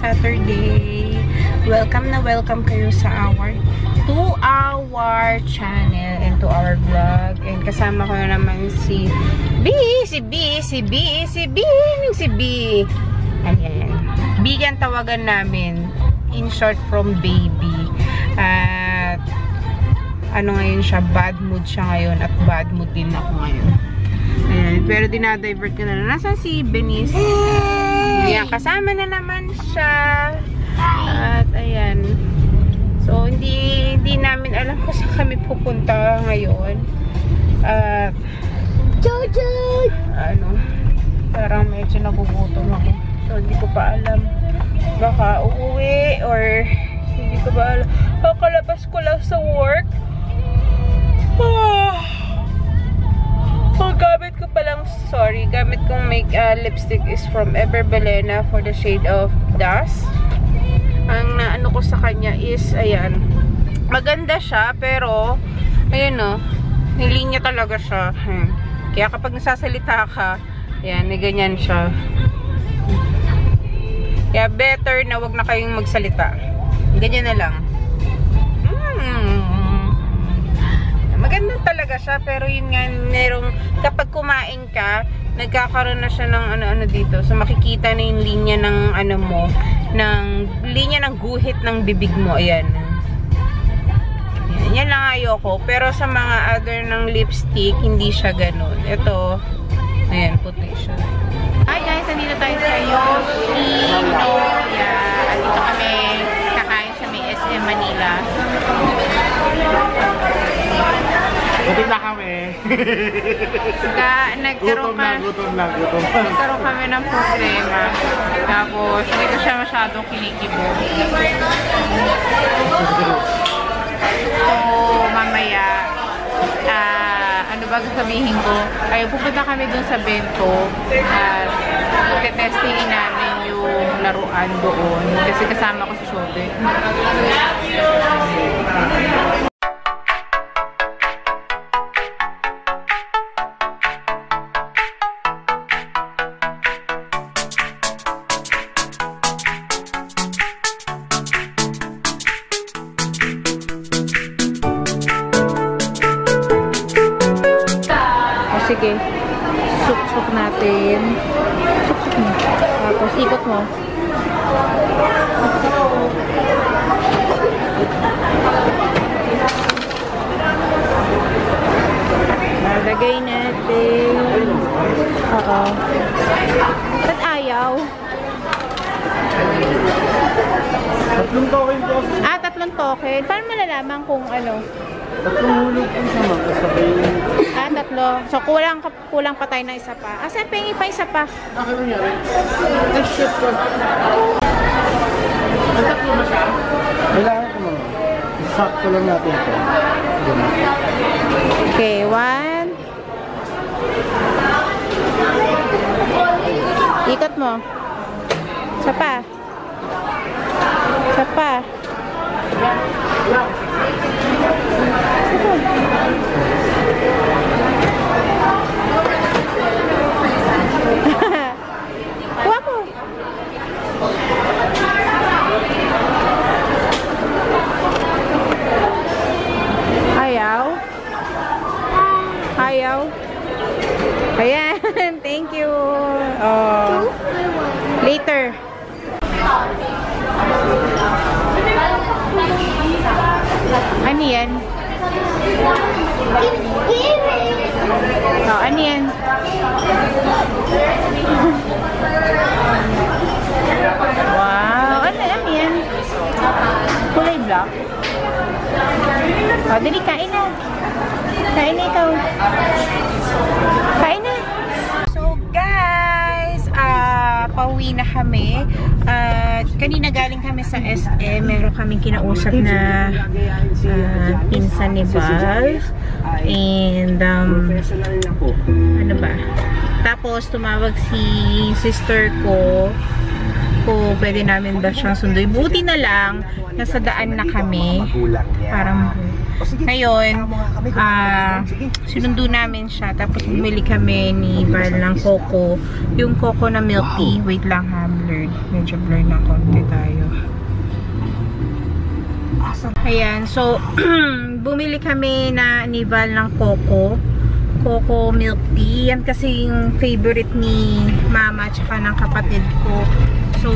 Saturday. Welcome na welcome kayo sa our channel and to our vlog. And kasama ko na naman si B. Ayan. B yan tawagan namin. In short from baby. At ano ngayon siya, bad mood siya ngayon at bad mood din ako ngayon. Ayan, pero dinadivert ko na. Nasaan si Benice? Ayan, kasama na naman siya. At ayan. So, hindi namin alam kung saan kami pupunta ngayon. At parang medyo nagugutom ako. So, hindi ko pa alam. Baka uuwi or hindi ko ba alam. Kakalabas ko lang sa work. Gamit ko palang, gamit kong lipstick is from Everbelena for the shade of Dust. Ang naano ko sa kanya is, ayan, maganda siya, pero, ayan o, nilinya talaga siya. Kaya kapag nasasalita ka, ayan, ganyan siya. Kaya better na wag na kayong magsalita. Ganyan na lang. Maganda talaga siya, pero yun nga, kapag kumain ka, nagkakaroon na siya ng ano-ano dito. So, makikita na yung linya ng linya ng guhit ng bibig mo. Ayan. Yan lang ayoko. Pero sa mga other ng lipstick, hindi siya ganun. Ito, ayan, puti siya. Hi guys, nandito tayo sa Yoshinoya. Dito kami kakain sa may SM Manila. Gutom na kami. Nagkaroon kami ng problema. Tapos, hindi ko siya masyadong kinikibo. So, mamaya, ano ba sabihin ko? Ay, pupunta kami dun sa Bento at testingin namin yung laruan doon. Kasi kasama ko sa shoulder. Sige, suksok natin. Suksok mo. Tapos ikot mo. Lagay natin. Oo. Ba't ayaw? Tatlong token po. Tatlong token. Paano malalaman kung ano? Tatlong hulog po siya, magkasabay. Tatlo. So, kulang pa tayo na isa pa. Saan pengi pa isa pa? Ano nangyari? Next shot ko. Tatlo ba siya? Kailangan ko naman. Sakto lang natin ito. Okay, 1. Ikot mo. Isa pa. Isa pa. Kuha mo. Ayaw. Ayaw. Ayan. Thank you. Oh. Later. Ano yan? Oh, ano yan? Wow! Ano yan? Kulay black? Oh, dali, kain na. Kain na ikaw. Kain na. So, guys, pauwi na kami. Kanina galing kami sa SM. Meron kaming kinausap na pinsan ni Val. And, ano ba? Tapos, tumawag si sister ko kung pwede namin ba siyang sunduin. Buti na lang, nasa daan na kami. Parang Ngayon, sinundo namin siya. Tapos bumili kami ni Val ng coco. Yung coco na milk tea. Wait lang ha, blurred. Medyo blurred na konti tayo. Ayan, so bumili kami ni Val ng coco milk tea. Yan kasi yung favorite ni mama tsaka ng kapatid ko. So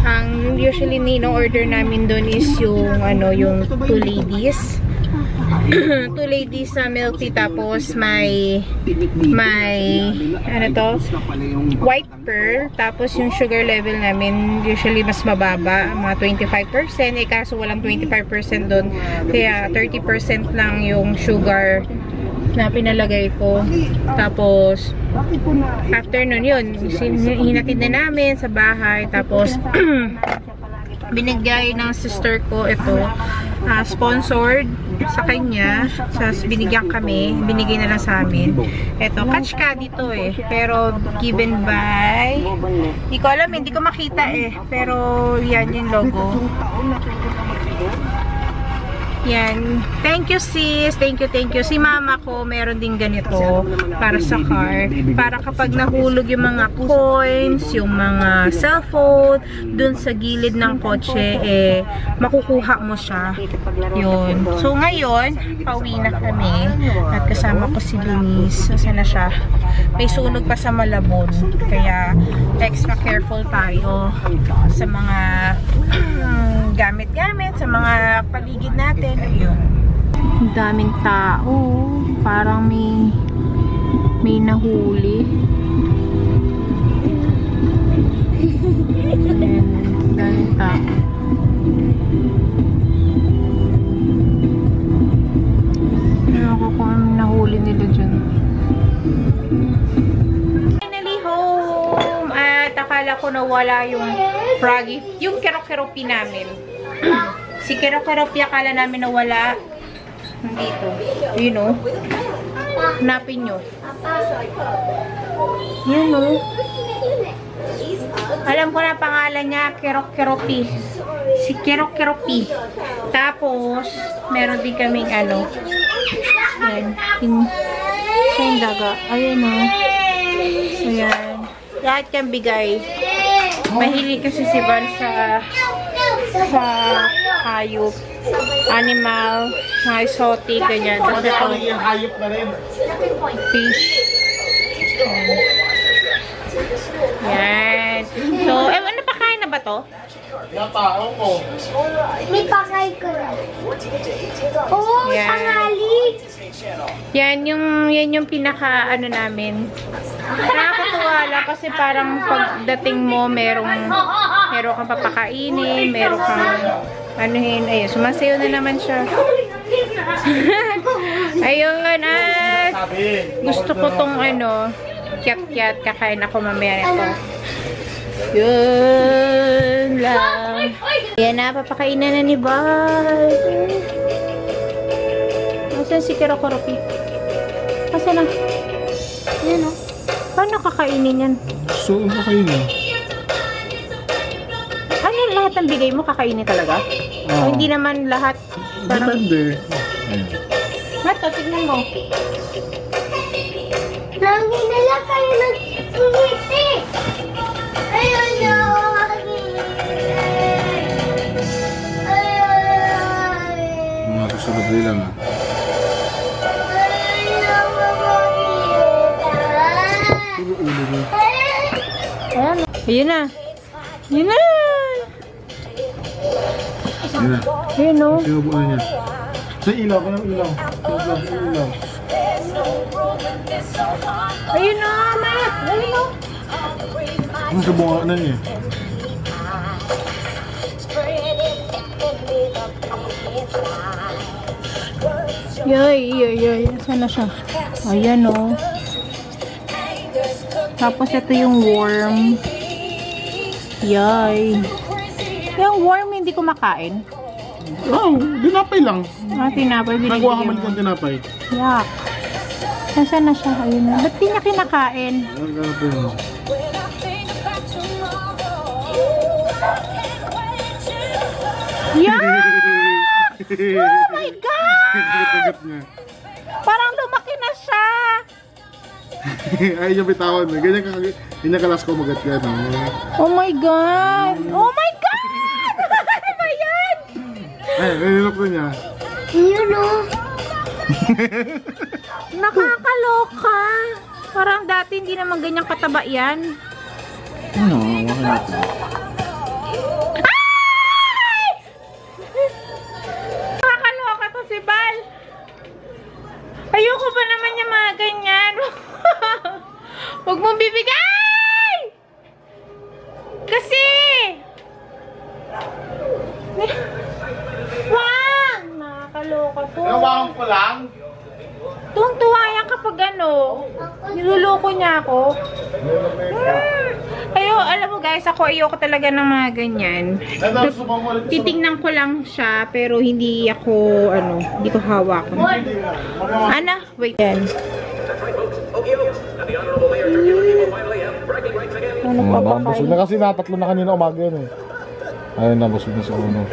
ang usually order namin doon is yung yung 2 ladies. 2 ladies sa milk tea, tapos may white pearl, tapos yung sugar level namin usually mas mababa, mga 25%, kaso walang 25% doon, kaya 30% lang yung sugar na pinalagay ko. Tapos after nun yun, hinatid na namin sa bahay. Tapos binigay ng sister ko ito, sponsored sa kanya. Binigyan kami, binigay na lang sa amin. Ito, kachka dito pero given by, hindi ko alam, hindi ko makita pero yan yung logo. Yan. Thank you sis. Thank you. Si mama ko meron din ganito para sa car. Para kapag nahulog yung mga coins, yung mga cellphone, dun sa gilid ng kotse, makukuha mo siya. Yun. So ngayon, pauwi na kami. At kasama ko si Denise. Saan na siya? May sunog pa sa Malabon. Kaya extra careful tayo sa mga gamit-gamit, sa mga paligid natin. Ayun. Ang daming tao. Parang may nahuli. Ayan. Daming tao. Ewan ko kung anong nahuli nila dyan. Finally home! At akala ko nawala yung froggy, yung kerok-keropi namin. Si kerok-keropi akala namin nawala. Nandito. Yun o. Hanapin nyo. Yun o. Alam ko na pangalan niya, kerok-keropi. Si kerok-keropi. Tapos, meron din kaming ayan. Yung daga. Ayan o. Ayan. Lahat kang bigay. Mahilig kasi si Val sa hayop, animal, mga exotic, ganyan. Tapos ito, hayop na rin. fish. Yan. So, napakain na ba to? Yung tao ko. May pakay ko na. Oo, tangali. Yan yung pinaka namin. Nakakatuwa lang kasi parang pagdating mo meron kang papakainin, meron kang ayun, sumasayaw na naman siya. Ayun, at gusto ko tong kyat-kyat, kakain ako mamaya nito. Yun lang. Yan na, papakainan na ni Val. Asan si Kerok-keropi? Asan na? Yan o. Paano kakainin yan? So, kakainin? Ano lahat ng bigay mo kakainin talaga? O hindi naman lahat? Parang... Depende. Mato, tignan mo. Lagi na lang kayo nag-umiti. Ayun na. Mga kasunod lang. Ayun na. Ayun na. Yun na. Ayun o. Sinubuan niya. Sa ilaw, kanang ilaw. Sa ilaw. Ayun na, Matt. Ayun o. Ano sa bunga na niya? Yay. Saan na siya? Ayan o. Tapos ito yung worm. Yay. Yung worm hindi ko makain. Oh, dinapay lang. Tinapay. Nagawa ka man kang tinapay. Yak. Nasaan na siya? Ayun na. Ba't di niya kinakain? Naghanapin mo. Yak! Oh my God! Kagat niya. Parang lumaki na siya. Ay, yung bitawan. Ganyan kalas ko magat yan. Oh my God! Oh my God! Ano ba yan? Ay, nilok na niya. Yun o. Nakakaloka. Parang dati hindi naman ganyang kataba yan. Ano? Wala natin. Ay! Nakakaloka to si Bal. Ayoko pa naman yung mga ganyan. Huwag mong bibigay! Kasi! Wag! Nakakaloka to. Nawakan ko lang. Tuwang-tuwa yan kapag ano, niluloko niya ako. Alam mo guys, ayoko talaga ng mga ganyan. Titingnan ko lang siya, pero hindi hindi ko hawakan. Ana, wait. Yan. Ano pa ba Busog na kasi natatlo na kanina umaga yun eh. Ayun na, busog na sa uno.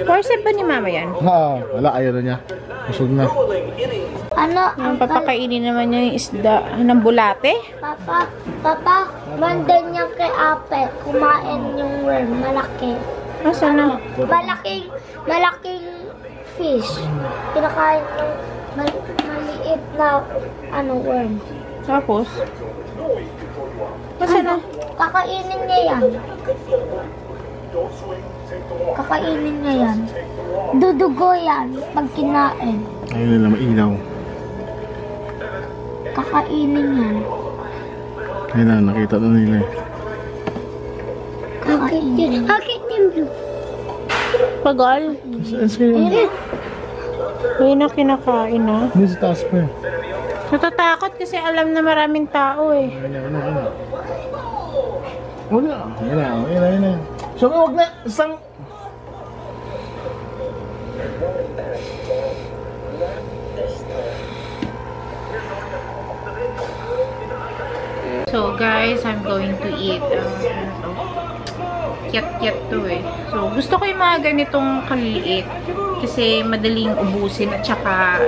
Parcel ba ni mama yan? Wala, ayaw na niya. Busog na. Ano? Ang papakainin naman niya yung isda ng bulate. Papa, mandan niya kay Ape. Kumain yung worm. Malaki. Asa na? Malaking fish. Kinakain ng maliit na worm. Tapos? Asa na? Kakainin niya yan. Kakainin niya yan. Dudugo yan pag kinain. Ayun nila, mailaw. Kakainin yan. Ayun na, nakita na nila eh. Kakainin. Bakit yung blue? Pagal. Ayun na kinakain na. Hindi sa taas pa eh. Natatakot kasi alam na maraming tao eh. Wala. Ayun na. So, huwag na. Isang... So guys, I'm going to eat Kiat-kiat to eh. So gusto ko yung mga ganitong kaliliit kasi madaling ubusin at saka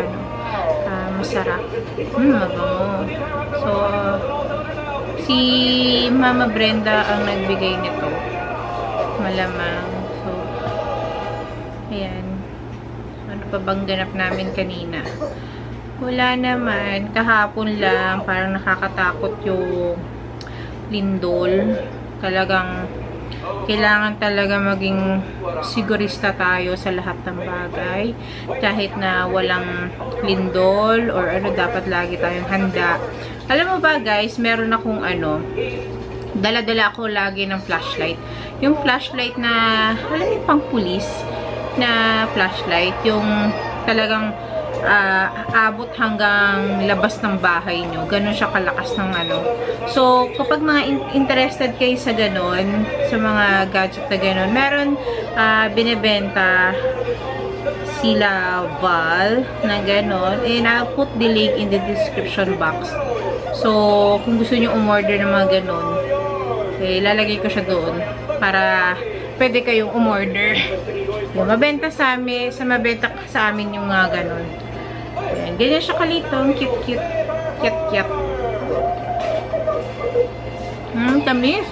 masarap. Mabango. So si Mama Brenda ang nagbigay nito. Malamang. So ayan. Ano pa bang ganap namin kanina? Wala naman. Kahapon lang. Parang nakakatakot yung lindol. Talagang kailangan talaga maging sigurista tayo sa lahat ng bagay. Kahit na walang lindol or dapat lagi tayong handa. Alam mo ba guys, meron akong dala-dala ako lagi ng flashlight. Yung flashlight na, alam mo pang pulis na flashlight. Yung talagang abot hanggang labas ng bahay nyo. Ganon siya kalakas ng So, kapag mga interested kayo sa ganon, sa mga gadget na ganon, meron binibenta sila Val na ganon. And I'll put the link in the description box. So, kung gusto nyo umorder ng mga ganon, lalagay ko siya doon para pwede kayong umorder. Yung mabenta sa amin, mabenta sa amin yung mga ganon. Ayan, ganyan siya kalitong, cute-cute, cute-cute. Tamis.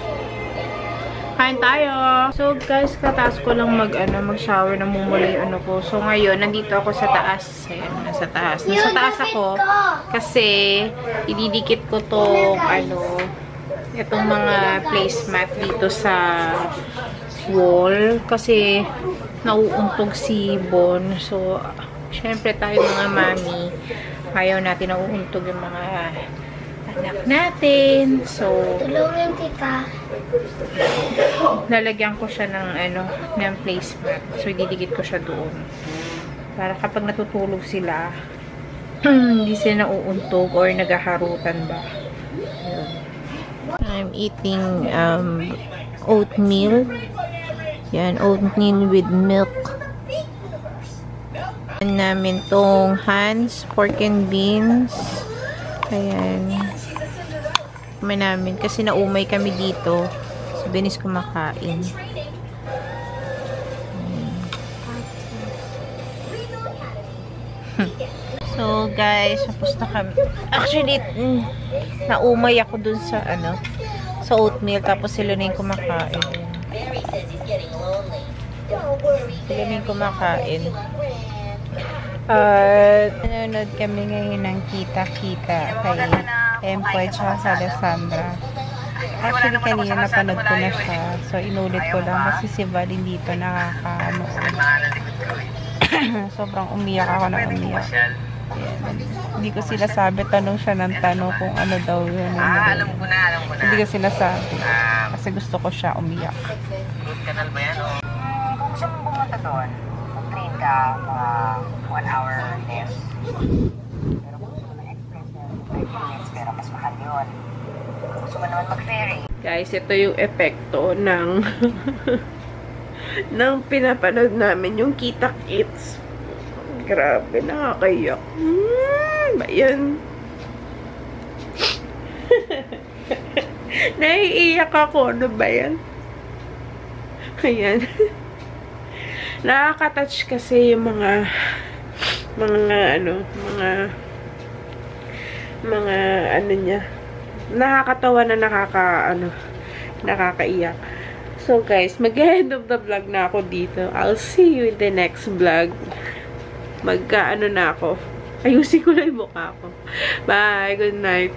Kain tayo. So guys, kataas ko lang mag-shower na mumula yung ko. So ngayon, nandito ako sa taas. Ayan, nasa taas. Nasa taas ako kasi ididikit ko tong itong mga placemat dito sa wall kasi nauuntog si Bon. So syempre tayo mga mami, ayaw natin nauuntog yung mga anak natin. So, tulungan kita. Lalagyan ko siya ng placemat. So, ididikit ko siya doon. Para kapag natutulog sila, hindi sila nauuntog or nagaharutan ba. I'm eating oatmeal. Yan, oatmeal with milk. Namin tong Hans pork and beans. Ayan. Kumain namin kasi naumay kami dito. So, binis kumakain. So, guys, tapos na kami. Actually, naumay ako dun sa, sa oatmeal. Tapos sila na yung kumakain. Sila na yung kumakain. Nanonood kami ngayon ng kita-kita kay Empoy tsaka sa Alessandra. Actually, kanina napanood ko na siya. So, inulit ko lang kasi si Val hindi pa nakakanood. Sobrang umiyak ako na umiyak. Ayan. Hindi ko sinasabi, tanong siya ng tanong kung ano daw yun. Alam ko na. Hindi ko sinasabi. Kasi gusto ko siya umiyak. Root canal ba yan? Kung gusto mong pumunta doon, mag-train ka mga 1 hour less. Pero kung gusto mo ng express na 30 minutes, pero mas mahal yun. Kung gusto mo naman mag-ferry. Guys, ito yung epekto ng ng pinapanood namin, yung Kita Kids. Grabe, nakakaiyak. Ayan. Naiiyak ako. Ano ba yan? Ayan. Nakaka-touch kasi yung mga niya. Nakakatawa na nakakaiyak. So guys, mag-end of the vlog na ako dito. I'll see you in the next vlog. Na ako. Ayusin ko lang yung mukha ko. Bye. Good night.